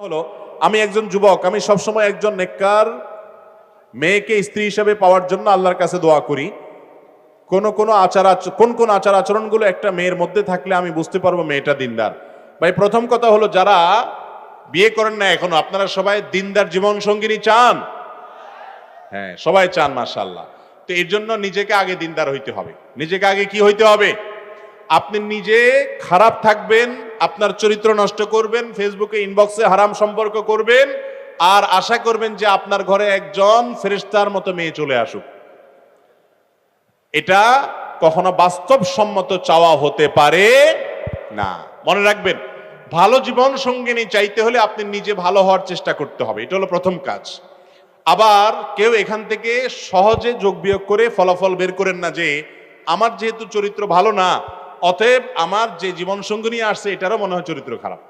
হলো আমি একজন যুবক, আমি সবসময় একজন নেককার মেয়েকে স্ত্রী হিসেবে পাওয়ার জন্য আল্লাহর কাছে দোয়া করি। কোন কোন আচার আচরণগুলো একটা মেয়ের মধ্যে থাকলে আমি বুঝতে পারবো মেয়েটা দিনদার। ভাই, প্রথম কথা হলো, যারা বিয়ে করেন না এখনো, আপনারা সবাই দিনদার জীবন সঙ্গিনী চান? হ্যাঁ, সবাই চান, মাশাআল্লাহ। তো এর জন্য নিজেকে আগে দিনদার হইতে হবে। নিজেকে আগে কি হইতে হবে? আপনি নিজে খারাপ থাকবেন, আপনার চরিত্র নষ্ট করবেন, ফেসবুকে ইনবক্সে হারাম সম্পর্ক করবেন, আর আশা করবেন যে আপনার ঘরে একজন ফেরেশতার মতো মেয়ে চলে আসুক। এটা কখনো বাস্তবসম্মত চাওয়া হতে পারে না। মনে রাখবেন, ভালো জীবন সঙ্গিনী চাইতে হলে আপনি নিজে ভালো হওয়ার চেষ্টা করতে হবে। এটা হলো প্রথম কাজ। আবার কেউ এখান থেকে সহজে যোগ বিয়োগ করে ফলাফল বের করেন না যে আমার যেহেতু চরিত্র ভালো না, অতএব আমার যে জীবন সঙ্গিনী আসছে এটারও মনে হয় চরিত্র খারাপ।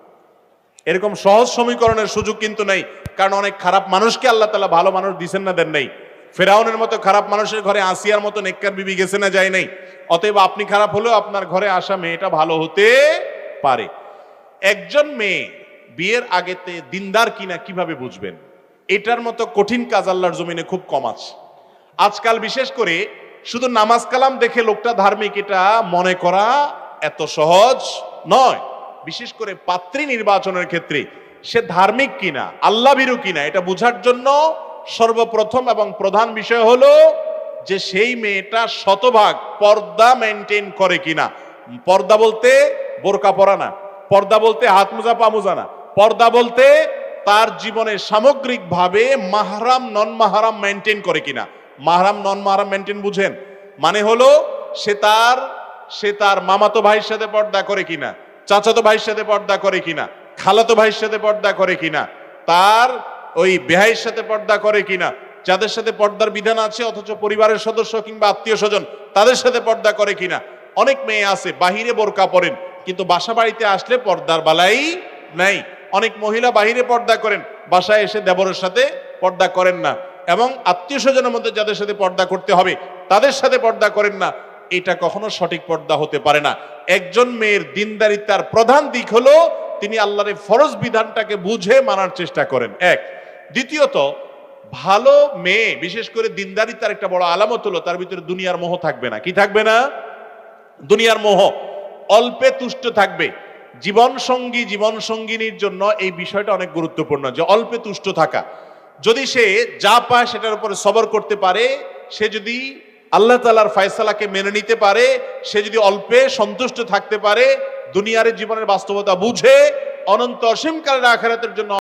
এরকম সহজ সমীকরণের সুযোগ কিন্তু নেই। কারণ অনেক খারাপ মানুষকে আল্লাহ তাআলা ভালো মানুষ দিছেন না, দেন নাই? ফেরাউনের মতো খারাপ মানুষের ঘরে আসিয়ার মতো নেককার বিবি গেছে না, যায় নাই? অতএব আপনি খারাপ হলেও আপনার ঘরে আসা মেয়েটা ভালো হতে পারে। একজন মেয়ে বিয়ের আগেতে দিনদার কিনা কিভাবে বুঝবেন? এটার মতো কঠিন কাজ আল্লাহর জমিনে খুব কম আছে। আজকাল বিশেষ করে শুধু নামাজ কালাম দেখে লোকটা ধার্মিক এটা মনে করা এত সহজ নয়। বিশেষ করে পাত্রী নির্বাচনের ক্ষেত্রে সে ধার্মিক কিনা, আল্লাহ ভীরু কিনা, এটা বোঝার জন্য সর্বপ্রথম এবং প্রধান বিষয় হলো যে সেই মেয়েটা শতভাগ পর্দা মেনটেন করে কিনা। পর্দা বলতে বোরকা পরা না, পর্দা বলতে হাত মোজা পা মোজা না, পর্দা বলতে তার জীবনে সামগ্রিকভাবে মাহরাম নন মাহরাম মেনটেন করে কিনা। মাহরাম নন মাহরাম মেনটেন বুঝেন? মানে হলো সে তার মামাতো ভাইয়ের সাথে পর্দা করে কিনা, চাচাতো ভাইয়ের সাথে পর্দা করে কিনা, খালাতো ভাইয়ের সাথে পর্দা করে কিনা, তার ওই বেহাইয়ের সাথে পর্দা করে কিনা, যাদের সাথে পর্দার বিধান আছে অথচ পরিবারের সদস্য কিংবা আত্মীয় স্বজন তাদের সাথে পর্দা করে কিনা। অনেক মেয়ে আছে বাহিরে বোরকা পরেন কিন্তু বাসা বাড়িতে আসলে পর্দার বালাই নাই। অনেক মহিলা বাহিরে পর্দা করেন, বাসায় এসে দেবরের সাথে পর্দা করেন না, এবং আত্মীয় স্বজনের মধ্যে যাদের সাথে পর্দা করতে হবে তাদের সাথে পর্দা করেন না। এটা কখনো সঠিক পর্দা হতে পারে না। একজন মেয়ের দিনদারিতার প্রধান দিক হলো তিনি আল্লাহর ফরজ বিধানটাকে বুঝে মানার চেষ্টা করেন, এক। দ্বিতীয়ত, ভালো মেয়ে বিশেষ করে দিনদারিতার একটা বড় আলামত হলো তার ভিতরে দুনিয়ার মোহ থাকবে না। কি থাকবে না? দুনিয়ার মোহ। অল্পে তুষ্ট থাকবে। জীবন সঙ্গিনীর জন্য এই বিষয়টা অনেক গুরুত্বপূর্ণ যে অল্পে তুষ্ট থাকা। যদি সে যা পায় সেটার উপরে সবর করতে পারে, সে যদি আল্লাহ তাআলার ফয়সালাকে মেনে নিতে পারে, সে যদি অল্পে সন্তুষ্ট থাকতে পারে, দুনিয়ার জীবনের বাস্তবতা বুঝে অনন্ত অসীমকালের আখিরাতের জন্য